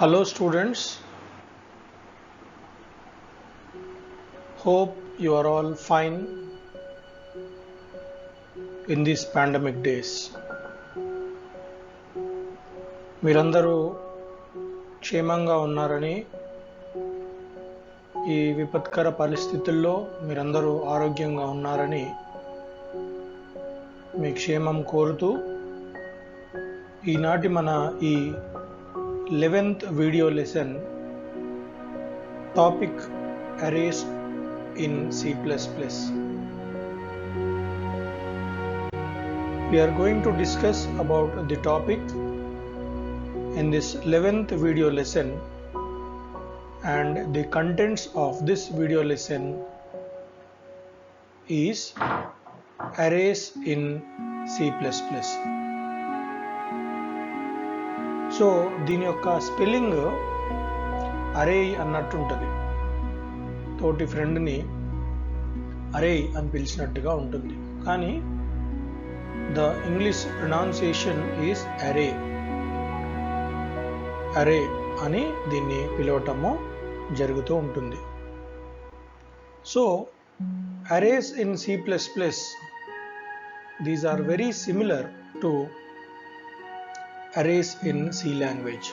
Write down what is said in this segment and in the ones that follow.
Hello students, hope you are all fine in these pandemic days. మీరందరూ క్షేమంగా ఉన్నారని, ఈ విపత్కర పరిస్థితుల్లో మీరందరూ ఆరోగ్యంగా ఉన్నారని మీ క్షేమం కోరుతూ ఈనాటి మన ఈ 11th video lesson topic arrays in C++. We are going to discuss about the topic in this 11th video lesson, and the contents of this video lesson is arrays in C++. So దీని యొక్క spelling అరే అన్నట్టు ఉంటుంది, తోటి ఫ్రెండ్ని అరే అని పిలిచినట్టుగా ఉంటుంది, కానీ ద ఇంగ్లీష్ ప్రొనౌన్సియేషన్ ఈజ్ అరే. అరే అని దీన్ని పిలవటము జరుగుతూ ఉంటుంది. So arrays in C++, these are very similar to arrays in C language.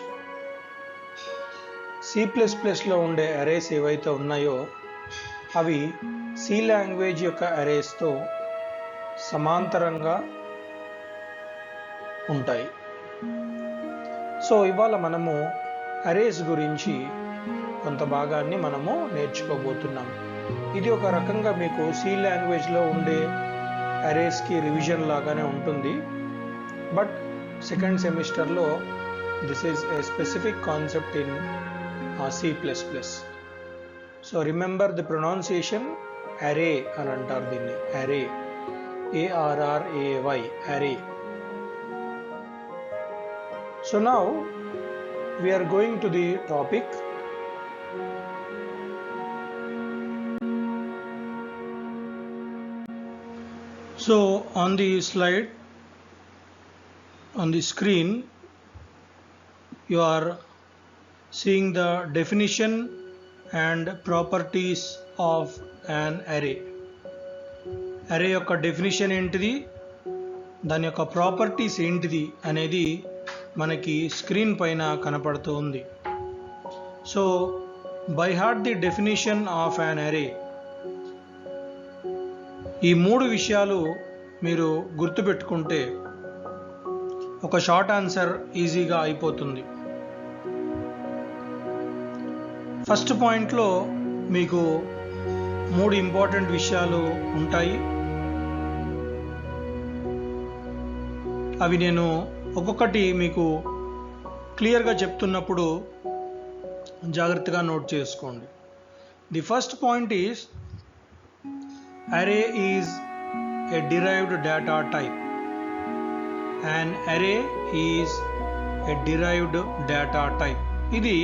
C++లో ఉండే అరేస్ ఏవైతే ఉన్నాయో అవి C లాంగ్వేజ్ యొక్క అరేస్తో సమాంతరంగా ఉంటాయి. సో ఇవాళ మనము అరేస్ గురించి కొంత భాగాన్ని మనము నేర్చుకోబోతున్నాం. ఇది ఒక రకంగా మీకు C లాంగ్వేజ్లో ఉండే అరేస్కి రివిజన్ లాగానే ఉంటుంది, బట్ సెకండ్ సెమిస్టర్లో this is a specific concept in C++. So remember the pronunciation అరే అని అంటారు దీన్ని, అరే, ARRAY, అరే. So now we are going to the topic. So on the slide, on the screen, you are seeing the definition and properties of an array. Array యొక్క definition ఏంటిది, దాని యొక్క ప్రాపర్టీస్ ఏంటిది అనేది మనకి స్క్రీన్ పైన కనపడుతూ ఉంది. So by heart the definition of an array. ఈ మూడు విషయాలు మీరు గుర్తుపెట్టుకుంటే ఒక షార్ట్ ఆన్సర్ ఈజీగా అయిపోతుంది. ఫస్ట్ పాయింట్లో మీకు మూడు ఇంపార్టెంట్ విషయాలు ఉంటాయి. అవి నేను ఒక్కొక్కటి మీకు క్లియర్గా చెప్తున్నప్పుడు జాగ్రత్తగా నోట్ చేసుకోండి. The first point is array is a derived data type. An array is a derived data type. ఇది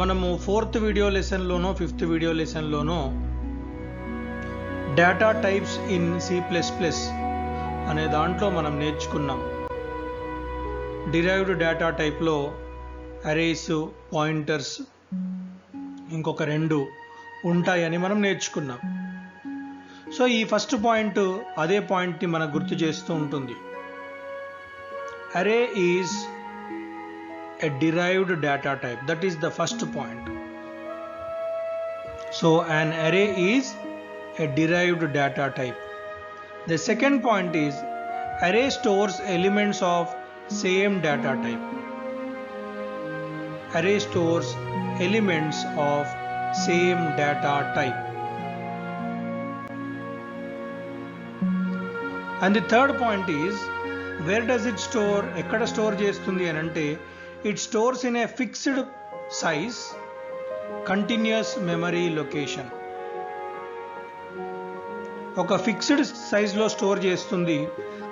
మనము 4th వీడియో లెసన్లోనో 5th వీడియో లెసన్లోనో డేటా టైప్స్ ఇన్ C++ అనే దాంట్లో మనం నేర్చుకున్నాం. డిరైవ్డ్ డేటా టైప్లో అరేస్, పాయింటర్స్, ఇంకొక రెండు ఉంటాయని మనం నేర్చుకున్నాం. సో ఈ ఫస్ట్ పాయింట్ అదే పాయింట్ని మనకు గుర్తు చేస్తూ ఉంటుంది. Array is a derived data type, that is the first point. So an array is a derived data type. The second point is array stores elements of same data type. Array stores elements of same data type. And the third point is, where does it store? ekkada store chestundi anante it stores in a fixed size continuous memory location. ఒక fixed సైజ్లో store చేస్తుంది,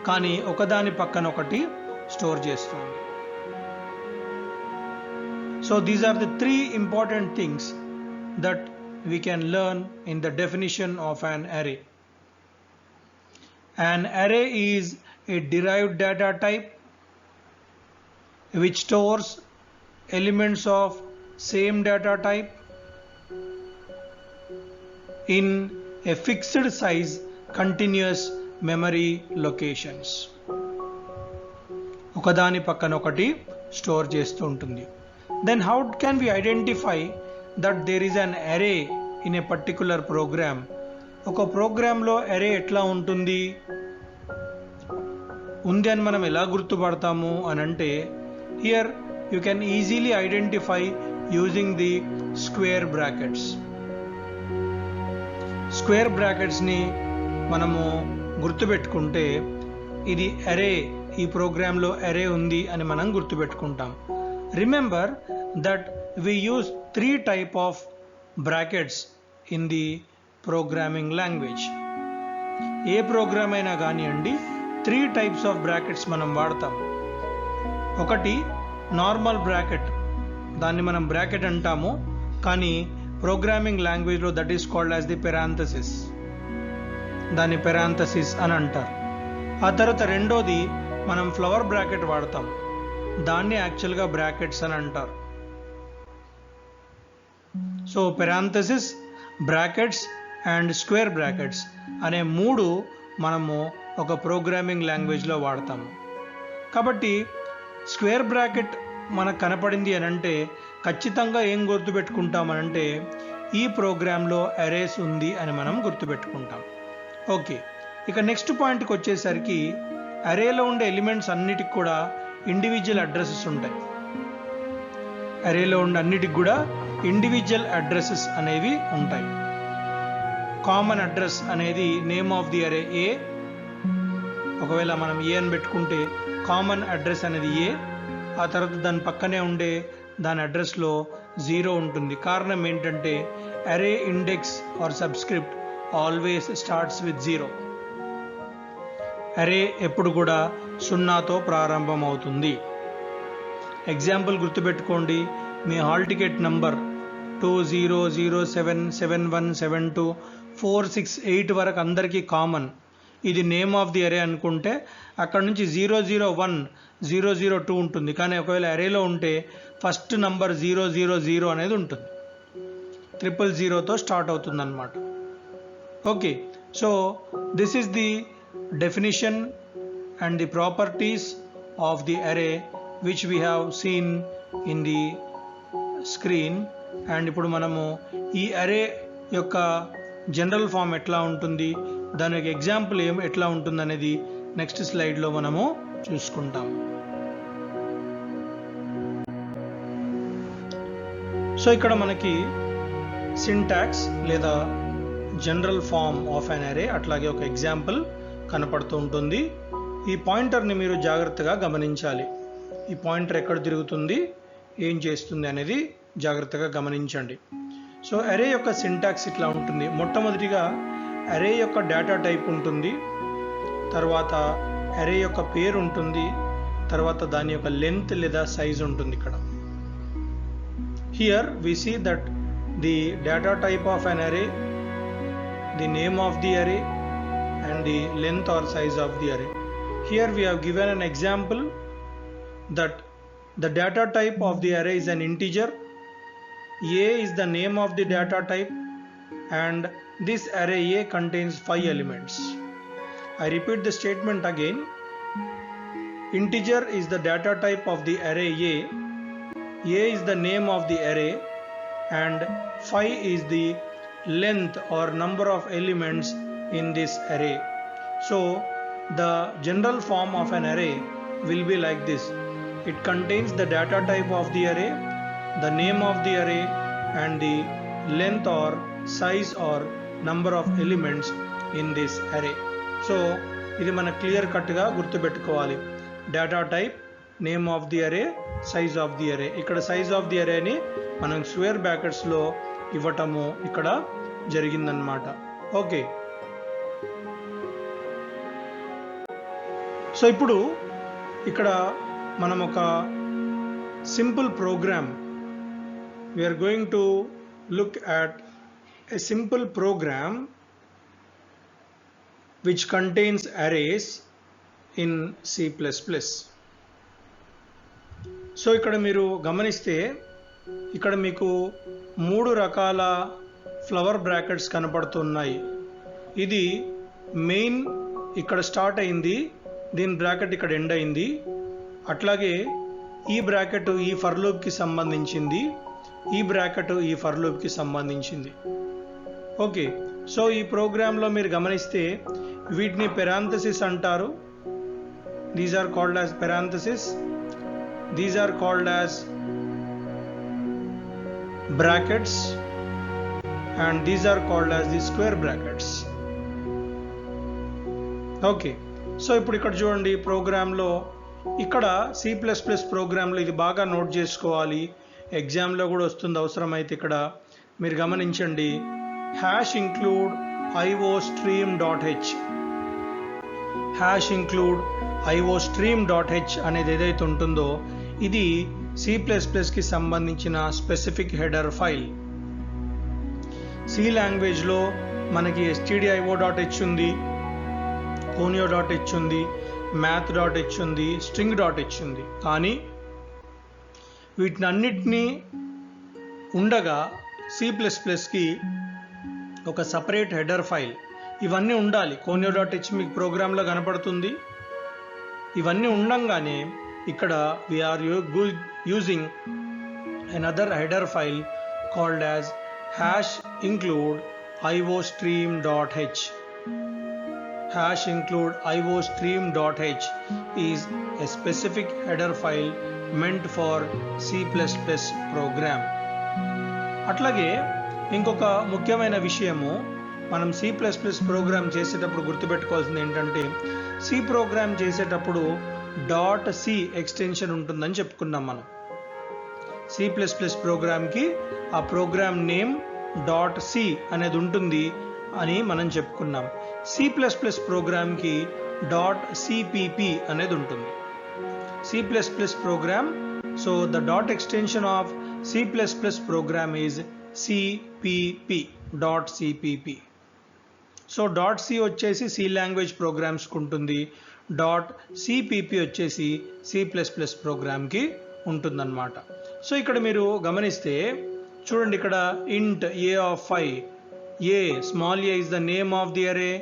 కానీ ఒకదాని పక్కన ఒకటి store చేస్తుంది. So these are the three important things that we can learn in the definition of an array. An array is a derived data type which stores elements of same data type in a fixed size continuous memory locations. ఒకదాని పక్కన ఒకటి store చేస్తూ ఉంటుంది. Then how can we identify that there is an array in a particular program? ఒక ప్రోగ్రాంలో array ఎట్లా ఉంటుంది అని మనం ఎలా గుర్తుపడతాము అని అంటే, here you can easily identify using the square brackets. Square బ్రాకెట్స్ని మనము గుర్తుపెట్టుకుంటే ఇది అరే, ఈ ప్రోగ్రాంలో అరే ఉంది అని మనం గుర్తుపెట్టుకుంటాం. Remember that we use 3 type of brackets in the programming language. ఏ ప్రోగ్రామ్ అయినా కానివ్వండి 3 types of brackets మనం వాడతాం. ఒకటి నార్మల్ బ్రాకెట్, దాన్ని మనం బ్రాకెట్ అంటాము, కానీ ప్రోగ్రామింగ్ లాంగ్వేజ్లో that is called as the parenthesis, దాన్ని పెరాంథసిస్ అని అంటారు. ఆ తర్వాత రెండోది మనం ఫ్లవర్ బ్రాకెట్ వాడతాం, దాన్ని యాక్చువల్గా బ్రాకెట్స్ అని అంటారు. So parenthesis, brackets and square brackets అనే 3 మనము ఒక ప్రోగ్రామింగ్ లాంగ్వేజ్లో వాడతాము. కాబట్టి స్క్వేర్ బ్రాకెట్ మనకు కనపడింది అని అంటే ఖచ్చితంగా ఏం గుర్తుపెట్టుకుంటామనంటే ఈ ప్రోగ్రాంలో అరేస్ ఉంది అని మనం గుర్తుపెట్టుకుంటాం. ఓకే, ఇక నెక్స్ట్ పాయింట్కి వచ్చేసరికి అరేలో ఉండే ఎలిమెంట్స్ అన్నిటికి కూడా ఇండివిజువల్ అడ్రసెస్ ఉంటాయి. అరేలో ఉండే అన్నిటికి కూడా ఇండివిజువల్ అడ్రసెస్ అనేవి ఉంటాయి. కామన్ అడ్రస్ అనేది నేమ్ ఆఫ్ ది అరే ఏ. ఒకవేళ మనం ఏ అని పెట్టుకుంటే కామన్ అడ్రస్ అనేది ఏ. ఆ తర్వాత దాని పక్కనే ఉండే దాని అడ్రస్లో 0 ఉంటుంది. కారణం ఏంటంటే array index or subscript always starts with 0. Array ఎప్పుడు కూడా 0తో ప్రారంభం అవుతుంది. ఎగ్జాంపుల్ గుర్తుపెట్టుకోండి, మీ హాల్ టికెట్ నంబర్ 2007717246 వరకు అందరికీ కామన్. ఇది నేమ్ ఆఫ్ ది అరే అనుకుంటే అక్కడ నుంచి 001 002 ఉంటుంది. కానీ ఒకవేళ అరేలో ఉంటే ఫస్ట్ నంబర్ 000 అనేది ఉంటుంది, 000తో స్టార్ట్ అవుతుంది అన్నమాట. Okay, so this is the definition and the properties of the array which we have seen in the screen. And ఇప్పుడు మనము ఈ అరే యొక్క జనరల్ ఫామ్ ఎట్లా ఉంటుంది, దాని యొక్క ఎగ్జాంపుల్ ఎట్లా ఉంటుంది అనేది నెక్స్ట్ స్లైడ్లో మనము చూసుకుంటాం. సో ఇక్కడ మనకి సింటాక్స్ లేదా జనరల్ ఫామ్ ఆఫ్ అన్ అరే అట్లాగే ఒక ఎగ్జాంపుల్ కనపడుతూ ఉంటుంది. ఈ పాయింటర్ని మీరు జాగ్రత్తగా గమనించాలి. ఈ పాయింటర్ ఎక్కడ తిరుగుతుంది, ఏం చేస్తుంది అనేది జాగ్రత్తగా గమనించండి. సో అరే యొక్క సింటాక్స్ ఇట్లా ఉంటుంది. మొట్టమొదటిగా అరే యొక్క డేటా టైప్ ఉంటుంది, తర్వాత అరే యొక్క పేరు ఉంటుంది, తర్వాత దాని యొక్క లెంత్ లేదా సైజ్ ఉంటుంది. ఇక్కడ here we see that the data type of an array, the name of the array and the length or size of the array. Here we have given an example that the data type of the array is an integer. A is the name of the data type and this array A contains 5 elements. I repeat the statement again. Integer is the data type of the array A. A is the name of the array and 5 is the length or number of elements in this array. So the general form of an array will be like this. It contains the data type of the array, the name of the array and the length or size or number of elements in this array. So ఇది మన clear కట్గా గుర్తుపెట్టుకోవాలి. Data type, name of the array, size of the అరే. ఇక్కడ size of the అరేని మనం square బ్రాకెట్స్లో ఇవ్వటము ఇక్కడ జరిగిందనమాట. ఓకే, సో ఇప్పుడు ఇక్కడ మనం ఒక simple program, we are going to look at a simple program which contains arrays in C++. So ఇక్కడ మీరు గమనిస్తే ఇక్కడ మీకు 3 రకాల ఫ్లవర్ బ్రాకెట్స్ కనపడుతున్నాయి. ఇది మెయిన్ ఇక్కడ స్టార్ట్ అయింది, దీని బ్రాకెట్ ఇక్కడ ఎండ్ అయింది. అట్లాగే ఈ బ్రాకెట్ ఈ ఫర్ లూప్కి సంబంధించింది, ఈ బ్రాకెట్ ఈ ఫర్ లూప్కి సంబంధించింది. ఓకే, సో ఈ ప్రోగ్రాంలో మీరు గమనిస్తే వీటిని పెరాంథసిస్ అంటారు. These are called as parenthesis. These are called as brackets and these are called as the square brackets. Okay, so ఇప్పుడు ఇక్కడ చూడండి ప్రోగ్రాంలో, ఇక్కడ C++ ప్రోగ్రాంలో ఇది బాగా నోట్ చేసుకోవాలి, ఎగ్జామ్లో కూడా వస్తుంది అవసరమైతే. ఇక్కడ మీరు గమనించండి, #include iostream.h, #iostream.h అనేది ఏదైతే ఉంటుందో ఇది C++కి సంబంధించిన స్పెసిఫిక్ హెడర్ ఫైల్. సి లాంగ్వేజ్లో మనకి stdio.h ఉంది, conio.h ఉంది, math.h ఉంది, string.h ఉంది. కానీ వీటినన్నిటినీ ఉండగా C++కి ఒక సపరేట్ హెడర్ ఫైల్, ఇవన్నీ ఉండాలి. conio.h మీకు ప్రోగ్రాంలో కనపడుతుంది. ఇవన్నీ ఉండంగానే ఇక్కడ we are using another header file called as #include iostream.h. #include iostream.h is a specific header file meant for C++ program. అట్లాగే ఇంకొక ముఖ్యమైన విషయము, మనం C++ ప్రోగ్రామ్ చేసేటప్పుడు గుర్తుపెట్టుకోవాల్సింది ఏంటంటే, సి ప్రోగ్రామ్ చేసేటప్పుడు .c ఎక్స్టెన్షన్ ఉంటుందని చెప్పుకున్నాం మనం. C++ ప్రోగ్రామ్కి ఆ ప్రోగ్రామ్ నేమ్ .c అనేది ఉంటుంది అని మనం చెప్పుకున్నాం. C++ ప్రోగ్రామ్కి .cpp అనేది ఉంటుంది. C++ program, so the dot extension of C++ program is cpp, .cpp. So .c వచ్చేసి సి లాంగ్వేజ్ ప్రోగ్రామ్స్కి ఉంటుంది, .cpp వచ్చేసి C++ ప్రోగ్రామ్కి ఉంటుందన్నమాట. సో ఇక్కడ మీరు గమనిస్తే చూడండి, ఇక్కడ int a of 5, a small a is the name of the array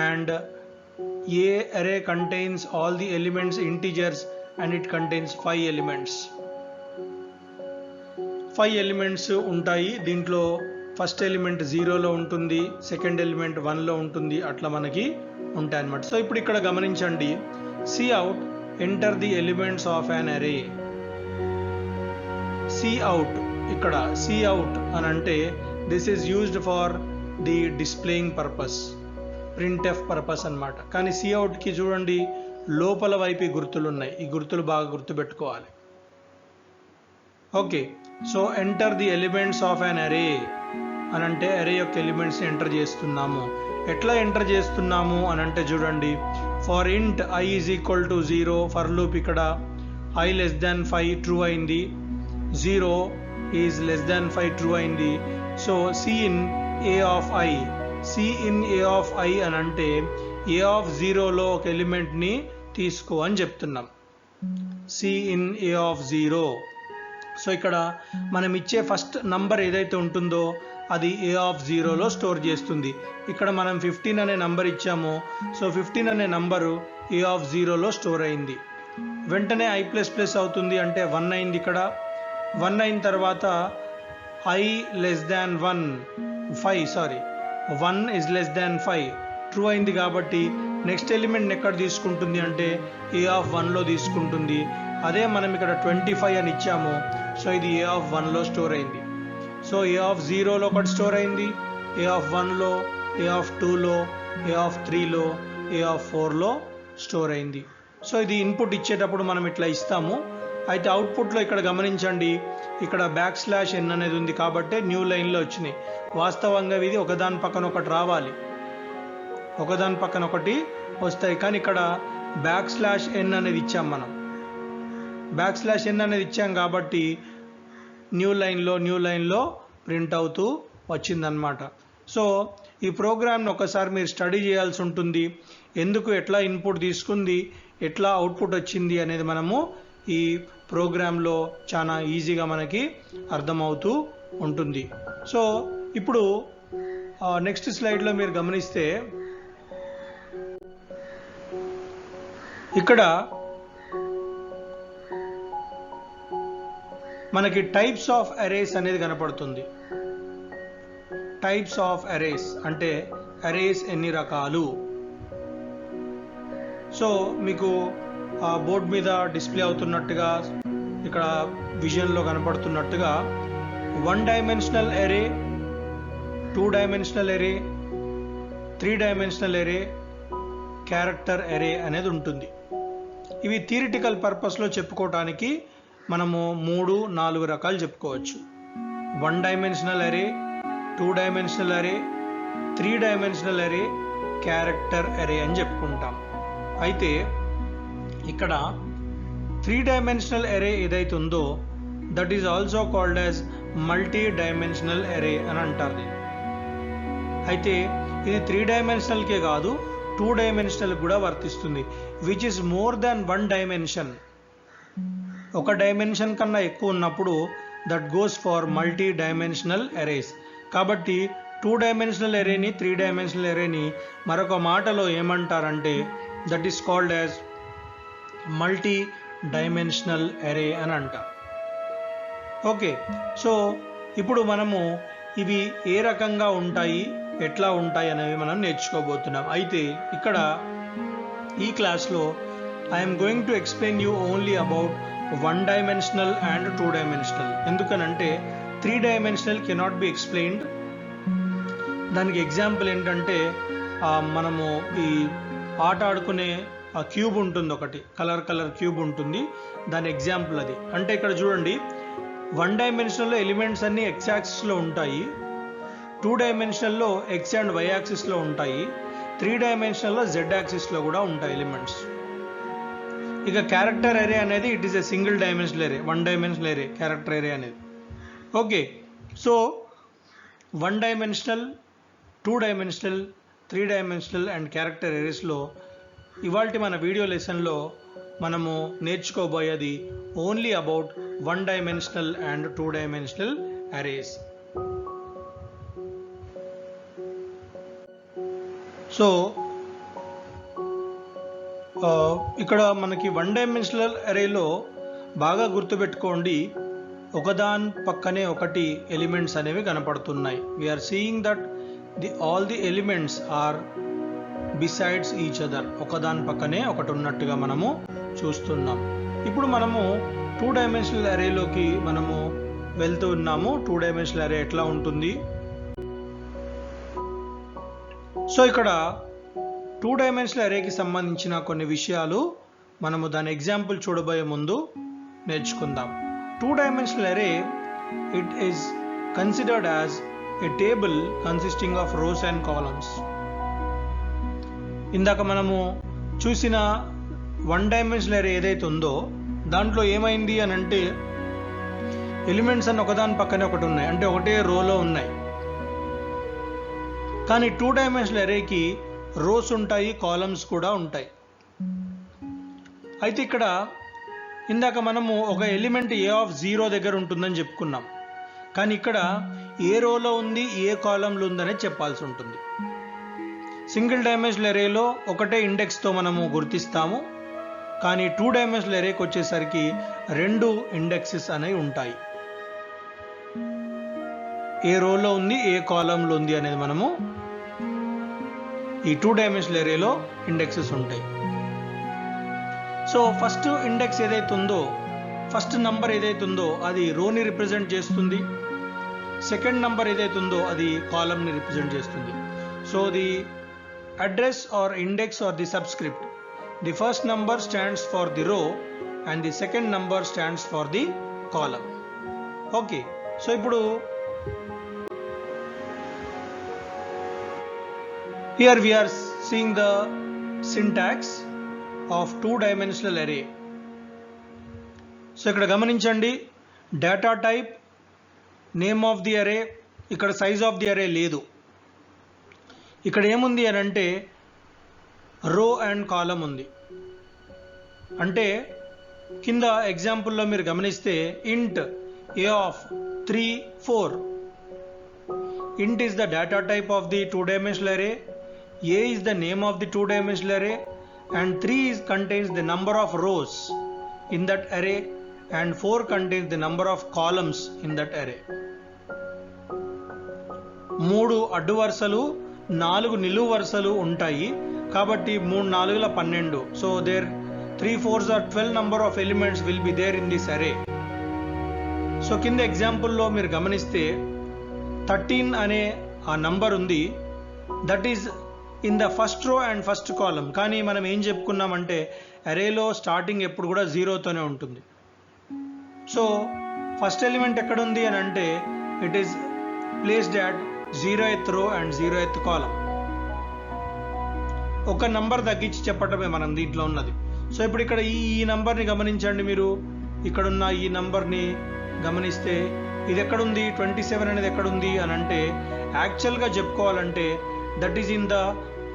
and a array contains all the elements integers and it contains 5 elements. 5 elements ఉంటాయి. దీంట్లో ఫస్ట్ ఎలిమెంట్ 0లో ఉంటుంది, సెకండ్ ఎలిమెంట్ 1లో ఉంటుంది, అట్లా మనకి ఉంటాయి అన్నమాట. సో ఇప్పుడు ఇక్కడ గమనించండి, cout enter the elements of an అరే. cout, ఇక్కడ cout అని అంటే this is used for the displaying purpose, printf purpose అన్నమాట. కానీ coutకి చూడండి లోపల వైపు గుర్తులు ఉన్నాయి, ఈ గుర్తులు బాగా గుర్తుపెట్టుకోవాలి. Okay, so enter the elements of an అరే అని అంటే అరే యొక్క ఎలిమెంట్స్ని ఎంటర్ చేస్తున్నాము. ఎట్లా ఎంటర్ చేస్తున్నాము అని అంటే చూడండి, ఫర్ ఇంట్ i is equal to 0, for loop ఇక్కడ i లెస్ దాన్ 5 ట్రూ అయింది, 0 ఈజ్ లెస్ దాన్ 5 ట్రూ అయింది. So cin a of i, cin a of i అని అంటే a ఆఫ్ 0లో ఒక ఎలిమెంట్ని తీసుకో అని చెప్తున్నాం, cin a ఆఫ్ 0. సో ఇక్కడ మనం ఇచ్చే ఫస్ట్ నంబర్ ఏదైతే ఉంటుందో అది a ఆఫ్ 0లో స్టోర్ చేస్తుంది. ఇక్కడ మనం 15 అనే నంబర్ ఇచ్చాము, సో 15 అనే నంబరు a ఆఫ్ 0లో స్టోర్ అయింది. వెంటనే i++ అవుతుంది అంటే 1 అయింది. ఇక్కడ 1 అయిన తర్వాత i less than 1 is less than 5 true అయింది. కాబట్టి నెక్స్ట్ ఎలిమెంట్ ఎక్కడ తీసుకుంటుంది అంటే a ఆఫ్ 1లో తీసుకుంటుంది. అదే మనం ఇక్కడ 25 అని ఇచ్చాము, సో ఇది a ఆఫ్ 1లో స్టోర్ అయింది. సో a ఆఫ్ 0లో ఒకటి స్టోర్ అయింది, a ఆఫ్ 1లో, a ఆఫ్ 2లో, a ఆఫ్ 3లో, a ఆఫ్ 4లో స్టోర్ అయింది. సో ఇది ఇన్పుట్ ఇచ్చేటప్పుడు మనం ఇట్లా ఇస్తాము. అయితే అవుట్పుట్లో ఇక్కడ గమనించండి, ఇక్కడ \n అనేది ఉంది కాబట్టి న్యూ లైన్లో వచ్చినాయి. వాస్తవంగా ఇది ఒకదాని పక్కన ఒకటి రావాలి, ఒకదాని పక్కన ఒకటి వస్తాయి. కానీ ఇక్కడ \n అనేది ఇచ్చాం, మనం \n అనేది ఇచ్చాం కాబట్టి న్యూ లైన్లో ప్రింట్ అవుతూ వచ్చిందనమాట. సో ఈ ప్రోగ్రామ్ని ఒకసారి మీరు స్టడీ చేయాల్సి ఉంటుంది. ఎందుకు, ఎట్లా ఇన్పుట్ తీసుకుంది, ఎట్లా అవుట్పుట్ వచ్చింది అనేది మనము ఈ ప్రోగ్రాంలో చాలా ఈజీగా మనకి అర్థమవుతూ ఉంటుంది. సో ఇప్పుడు నెక్స్ట్ స్లైడ్లో మీరు గమనిస్తే ఇక్కడ మనకి టైప్స్ ఆఫ్ అరేస్ అనేది కనపడుతుంది. టైప్స్ ఆఫ్ అరేస్ అంటే అరేస్ ఎన్ని రకాలు. సో మీకు బోర్డ్ మీద డిస్ప్లే అవుతున్నట్టుగా ఇక్కడ విజన్లో కనపడుతున్నట్టుగా 1 డైమెన్షనల్ అరే, 2 డైమెన్షనల్ అరే, 3 డైమెన్షనల్ అరే, క్యారెక్టర్ అరే అనేది ఉంటుంది. ఇవి థియరిటికల్ పర్పస్లో చెప్పుకోవటానికి మనము 3-4 రకాలు చెప్పుకోవచ్చు. 1 డైమెన్షనల్ అరే, 2 డైమెన్షనల్ అరే, 3 డైమెన్షనల్ అరే, క్యారెక్టర్ అరే అని చెప్పుకుంటాం. అయితే ఇక్కడ 3 డైమెన్షనల్ అరే ఏదైతే ఉందో that is also called as multi dimensional అరే అని అంటారు దీన్ని. అయితే ఇది 3 డైమెన్షనల్కే కాదు 2 డైమెన్షనల్ కూడా వర్తిస్తుంది, which is more than 1 dimension. ఒక డైమెన్షన్ కన్నా ఎక్కువ ఉన్నప్పుడు that goes for multi dimensional arrays. కాబట్టి 2 డైమెన్షనల్ అరేని 3 డైమెన్షనల్ అరేని మరొక మాటలో ఏమంటారంటే that is called as multi dimensional అరే అని అంటారు. ఓకే, సో ఇప్పుడు మనము ఇవి ఏ రకంగా ఉంటాయి, ఎట్లా ఉంటాయి అనేవి మనం నేర్చుకోబోతున్నాం. అయితే ఇక్కడ ఈ క్లాస్లో I'm going to explain you only about 1 dimensional and 2 dimensional. ఎందుకనంటే 3 డైమెన్షనల్ కెనాట్ బి ఎక్స్ప్లెయిన్డ్. దానికి ఎగ్జాంపుల్ ఏంటంటే మనము ఈ ఆట ఆడుకునే క్యూబ్ ఉంటుంది, ఒకటి కలర్ క్యూబ్ ఉంటుంది, దాని ఎగ్జాంపుల్ అది. అంటే ఇక్కడ చూడండి 1 డైమెన్షనల్లో ఎలిమెంట్స్ అన్నీ ఎక్స్ యాక్సిస్లో ఉంటాయి, 2 డైమెన్షనల్లో ఎక్స్ అండ్ వై యాక్సిస్లో ఉంటాయి, 3 డైమెన్షనల్లో జెడ్ యాక్సిస్లో కూడా ఉంటాయి ఎలిమెంట్స్. ఇక క్యారెక్టర్ అరే అనేది it is a single dimensional array, 1 dimensional array character array అనేది. Okay, so 1 dimensional, 2 dimensional, 3 dimensional and character అరేస్లో ఇవాల్టి మన వీడియో లెసన్లో మనము నేర్చుకోబోయేది only about 1 dimensional and 2 dimensional arrays. So ఇక్కడ మనకి 1 డైమెన్షనల్ అరేలో బాగా గుర్తుపెట్టుకోండి, ఒకదాని పక్కనే ఒకటి ఎలిమెంట్స్ అనేవి కనపడుతున్నాయి. We are seeing that all the elements are besides each other. ఒకదాని పక్కనే ఒకటి ఉన్నట్టుగా మనము చూస్తున్నాం. ఇప్పుడు మనము 2 డైమెన్షనల్ అరేలోకి మనము వెళ్తూ ఉన్నాము. 2 డైమెన్షనల్ అరే ఎట్లా ఉంటుంది. సో ఇక్కడ 2 డైమెన్షనల్ అరేకి సంబంధించిన కొన్ని విషయాలు మనము దాని ఎగ్జాంపుల్ చూడబోయే ముందు నేర్చుకుందాం. 2 డైమెన్షనల్ అరే it is considered as a table consisting of rows and columns. ఇందాక మనము చూసిన 1 డైమెన్షనల్ అరే ఏదైతే ఉందో దాంట్లో ఏమైంది అని అంటే ఎలిమెంట్స్ అన్ని ఒకదాని పక్కనే ఒకటి ఉన్నాయి, అంటే ఒకటే రోలో ఉన్నాయి. కానీ 2 డైమెన్షనల్ అరేకి రోస్ ఉంటాయి, కాలమ్స్ కూడా ఉంటాయి. అయితే ఇక్కడ ఇందాక మనము ఒక ఎలిమెంట్ ఏ ఆఫ్ 0 దగ్గర ఉంటుందని చెప్పుకున్నాం, కానీ ఇక్కడ ఏ రోలో ఉంది ఏ కాలంలో ఉందనేది చెప్పాల్సి ఉంటుంది. సింగిల్ డైమెన్షనల్ అరేలో ఒకటే ఇండెక్స్తో మనము గుర్తిస్తాము, కానీ 2 డైమెన్షనల్ అరేకి వచ్చేసరికి 2 ఇండెక్సెస్ అనేవి ఉంటాయి. ఏ రోలో ఉంది ఏ కాలంలో ఉంది అనేది మనము ఈ 2 డైమెన్షనల్ అరేలో ఇండెక్సెస్ ఉంటాయి. సో ఫస్ట్ ఇండెక్స్ ఏదైతే ఉందో, ఫస్ట్ నంబర్ ఏదైతే ఉందో అది రోని రిప్రజెంట్ చేస్తుంది, సెకండ్ నంబర్ ఏదైతే ఉందో అది కాలమ్ని రిప్రజెంట్ చేస్తుంది. So the address or index or the subscript, the first number stands for the row and the second number stands for the column. Okay, so ఇప్పుడు here we are seeing the syntax of 2 dimensional array. So ఇక్కడ గమనించండి, data type, name of the అరే, ఇక్కడ size of the అరే లేదు. ఇక్కడ ఏముంది అని అంటే రో అండ్ కాలం ఉంది. అంటే కింద ఎగ్జాంపుల్లో మీరు గమనిస్తే int a of 3 4. int is the data type of the two-dimensional array, a is the name of the two-dimensional array, and 3 contains the number of rows in that array, and 4 contains the number of columns in that array. 3 అడ్డు వరుసలు 4 నిలువు వరుసలు ఉంటాయి కాబట్టి 3 4ల 12. So there 3 4s are 12 number of elements will be there in this array. So కింద ఎగ్జాంపుల్లో మీరు గమనిస్తే 13 అనే ఆ నంబర్ ఉంది, that is in the first row and first column. కానీ మనం ఏం చెప్పుకున్నామంటే అరేలో స్టార్టింగ్ ఎప్పుడు కూడా 0తోనే ఉంటుంది. సో ఫస్ట్ ఎలిమెంట్ ఎక్కడుంది అని అంటే it is placed at 0th రో అండ్ 0th కాలమ్. ఒక నంబర్ తగ్గించి చెప్పటమే మనం దీంట్లో ఉన్నది. సో ఇప్పుడు ఇక్కడ ఈ నంబర్ని గమనించండి. మీరు ఇక్కడున్న ఈ నంబర్ని గమనిస్తే ఇది ఎక్కడుంది, 27 అనేది ఎక్కడుంది అని అంటే యాక్చువల్గా చెప్పుకోవాలంటే that is in the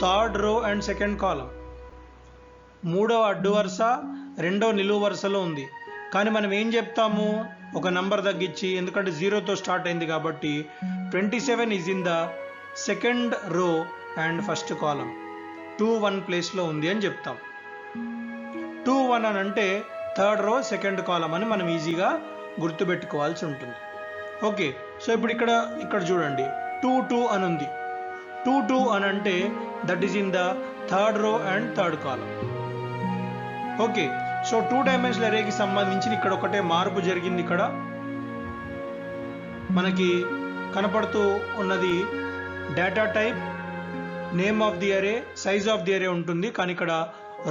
third row and second column. 3వ అడ్డు వరుస 2వ నిలువు వరుసలో ఉంది. కానీ మనం ఏం చెప్తాము, ఒక నంబర్ తగ్గించి, ఎందుకంటే 0తో స్టార్ట్ అయింది కాబట్టి 27 is in the second row and first column, 2 1 ప్లేస్లో ఉంది అని చెప్తాం. 2 1 అని అంటే థర్డ్ రో సెకండ్ కాలమ్ అని మనం ఈజీగా గుర్తుపెట్టుకోవాల్సి ఉంటుంది. ఓకే, సో ఇప్పుడు ఇక్కడ చూడండి 2 2 అని ఉంది. 2 2 అని అంటే that is in the third row and third column. Okay, so 2 dimensional అరేకి సంబంధించి ఇక్కడ ఒకటే మార్పు జరిగింది. ఇక్కడ మనకి కనపడుతూ ఉన్నది data type, name of the array, size of the array ఉంటుంది, కానీ ఇక్కడ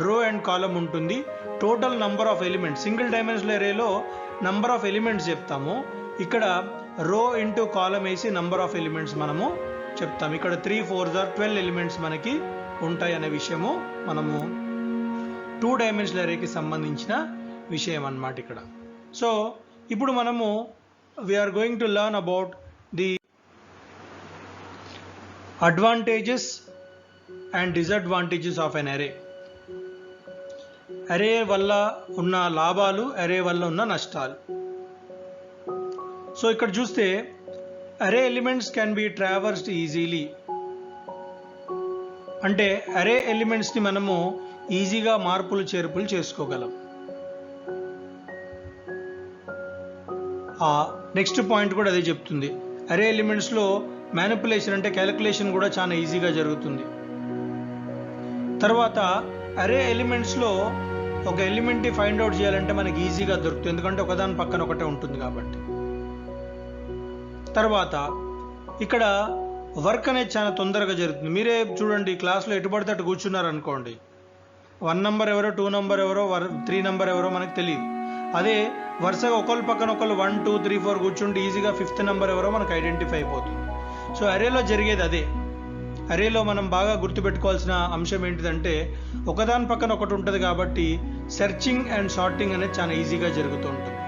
రో అండ్ కాలమ్ ఉంటుంది. Total number of elements, single dimensional అరేలో నంబర్ ఆఫ్ ఎలిమెంట్స్ చెప్తాము, ఇక్కడ రో ఇంటూ కాలమ్ వేసి నంబర్ ఆఫ్ ఎలిమెంట్స్ మనము చెప్తాం. ఇక్కడ 3 4s are 12 ఎలిమెంట్స్ మనకి ఉంటాయి అనే విషయము మనము 2 డైమెన్షనల్ అరేకి సంబంధించిన విషయం అన్నమాట ఇక్కడ. సో ఇప్పుడు మనము we are going to learn about the advantages and disadvantages of an array. Array వల్ల ఉన్న లాభాలు, అరే వల్ల ఉన్న నష్టాలు. సో ఇక్కడ చూస్తే అరే elements can be traversed easily. అంటే అరే ఎలిమెంట్స్ని మనము ఈజీగా మార్పులు చేర్పులు చేసుకోగలం. నెక్స్ట్ పాయింట్ కూడా అదే చెప్తుంది. అరే ఎలిమెంట్స్లో మ్యానిపులేషన్ అంటే క్యాలిక్యులేషన్ కూడా చాలా ఈజీగా జరుగుతుంది. తర్వాత అరే ఎలిమెంట్స్లో ఒక ఎలిమెంట్ని ఫైండ్ అవుట్ చేయాలంటే మనకి ఈజీగా దొరుకుతుంది, ఎందుకంటే ఒకదాని పక్కన ఒకటే ఉంటుంది కాబట్టి. తర్వాత ఇక్కడ వర్క్ అనేది చాలా తొందరగా జరుగుతుంది. మీరే చూడండి, క్లాస్లో ఎటు పడితే అటు కూర్చున్నారు అనుకోండి, 1 నంబర్ ఎవరో, 2 నంబర్ ఎవరో, 3 నంబర్ ఎవరో మనకు తెలియదు. అదే వరుసగా ఒకళ్ళ పక్కన ఒకళ్ళు 1 2 3 4 కూర్చుంటే ఈజీగా 5th నంబర్ ఎవరో మనకు ఐడెంటిఫై అయిపోతుంది. సో అరేలో జరిగేది అదే. అరేలో మనం బాగా గుర్తుపెట్టుకోవాల్సిన అంశం ఏంటిదంటే ఒకదాని పక్కన ఒకటి ఉంటుంది కాబట్టి సెర్చింగ్ అండ్ సార్టింగ్ అనేది చాలా ఈజీగా జరుగుతూ ఉంటుంది.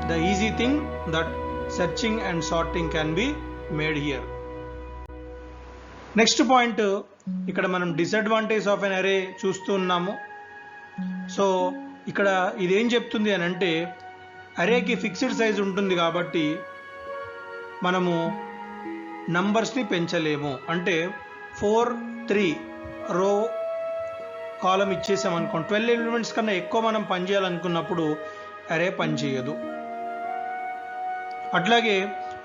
The easy thing that searching and sorting can be made here. Next point, ఇక్కడ మనం డిసడ్వాంటేజ్ ఆఫ్ ఎన్ అరే చూస్తూ ఉన్నాము. సో ఇక్కడ ఇదేం చెప్తుంది అని అంటే అరేకి ఫిక్స్డ్ సైజ్ ఉంటుంది కాబట్టి మనము నంబర్స్ని పెంచలేము. అంటే 4 3 రో కాలం ఇచ్చేసామనుకోండి, 12 ఎలిమెంట్స్ కన్నా ఎక్కువ మనం పనిచేయాలనుకున్నప్పుడు అరే పనిచేయదు. అట్లాగే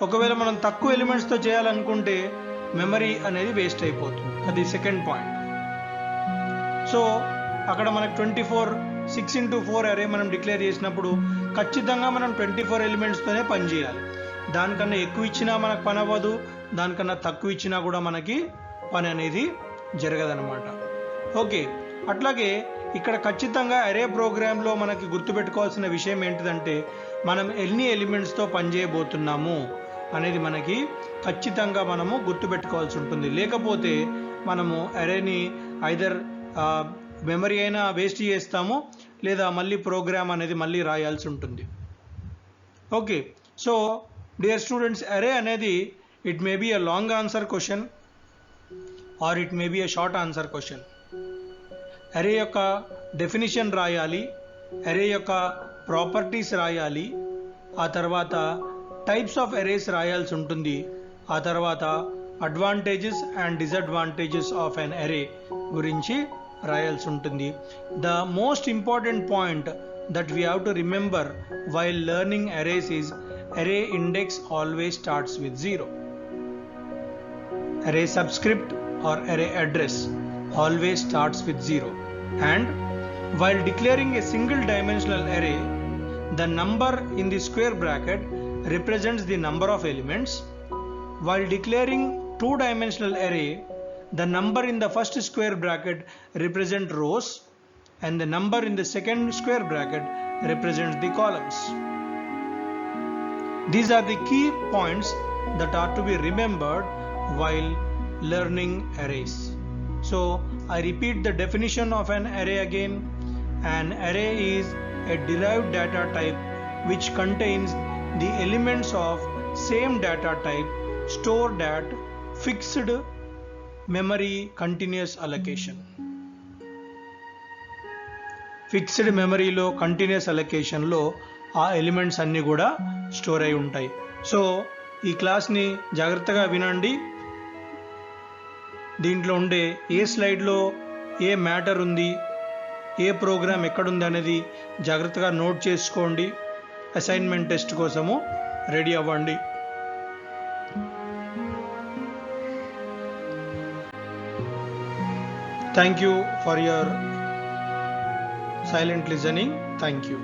ఒకవేళ మనం తక్కువ ఎలిమెంట్స్తో చేయాలనుకుంటే మెమరీ అనేది వేస్ట్ అయిపోతుంది. అది సెకండ్ పాయింట్. సో అక్కడ మనకు 24 6 into 4 అరే మనం డిక్లేర్ చేసినప్పుడు ఖచ్చితంగా మనం 24 ఎలిమెంట్స్తోనే పనిచేయాలి. దానికన్నా ఎక్కువ ఇచ్చినా మనకు పని అవ్వదు, దానికన్నా తక్కువ ఇచ్చినా కూడా మనకి పని అనేది జరగదనమాట. ఓకే, అట్లాగే ఇక్కడ ఖచ్చితంగా అరే ప్రోగ్రాంలో మనకి గుర్తుపెట్టుకోవాల్సిన విషయం ఏంటిదంటే మనం ఎన్ని ఎలిమెంట్స్తో పనిచేయబోతున్నాము అనేది మనకి ఖచ్చితంగా మనము గుర్తుపెట్టుకోవాల్సి ఉంటుంది. లేకపోతే మనము అరేని ఐదర్ మెమరీ అయినా వేస్ట్ చేస్తాము, లేదా మళ్ళీ ప్రోగ్రామ్ అనేది మళ్ళీ రాయాల్సి ఉంటుంది. Okay, so dear students, array అనేది it may be a long answer question or it may be a short answer question. Array యొక్క డెఫినిషన్ రాయాలి, అరే యొక్క ప్రాపర్టీస్ రాయాలి, ఆ తర్వాత టైప్స్ ఆఫ్ అరేస్ రాయాల్సి ఉంటుంది, ఆ తర్వాత advantages and disadvantages of an array గురించి రాయాల్సి ఉంటుంది. The most important point that we have to remember while learning arrays is array index always starts with 0. Array subscript or array address always starts with 0, and while declaring a single dimensional array, the number in the square bracket represents the number of elements. While declaring two-dimensional array, the number in the first square bracket represents rows and the number in the second square bracket represents the columns. These are the key points that are to be remembered while learning arrays. So I repeat the definition of an array again. An array is a derived data type which contains the elements of same data type stored at fixed memory continuous allocation. Fixed మెమరీలో continuous అలొకేషన్లో ఆ elements అన్నీ కూడా store అయి ఉంటాయి. So ఈ క్లాస్ని జాగ్రత్తగా వినండి. దీంట్లో ఉండే ఏ స్లైడ్లో ఏ మ్యాటర్ ఉంది, ఏ ప్రోగ్రామ్ ఎక్కడుంది అనేది జాగ్రత్తగా నోట్ చేసుకోండి. అసైన్మెంట్ టెస్ట్ కోసము రెడీ అవ్వండి. Thank you for your silent listening. Thank you.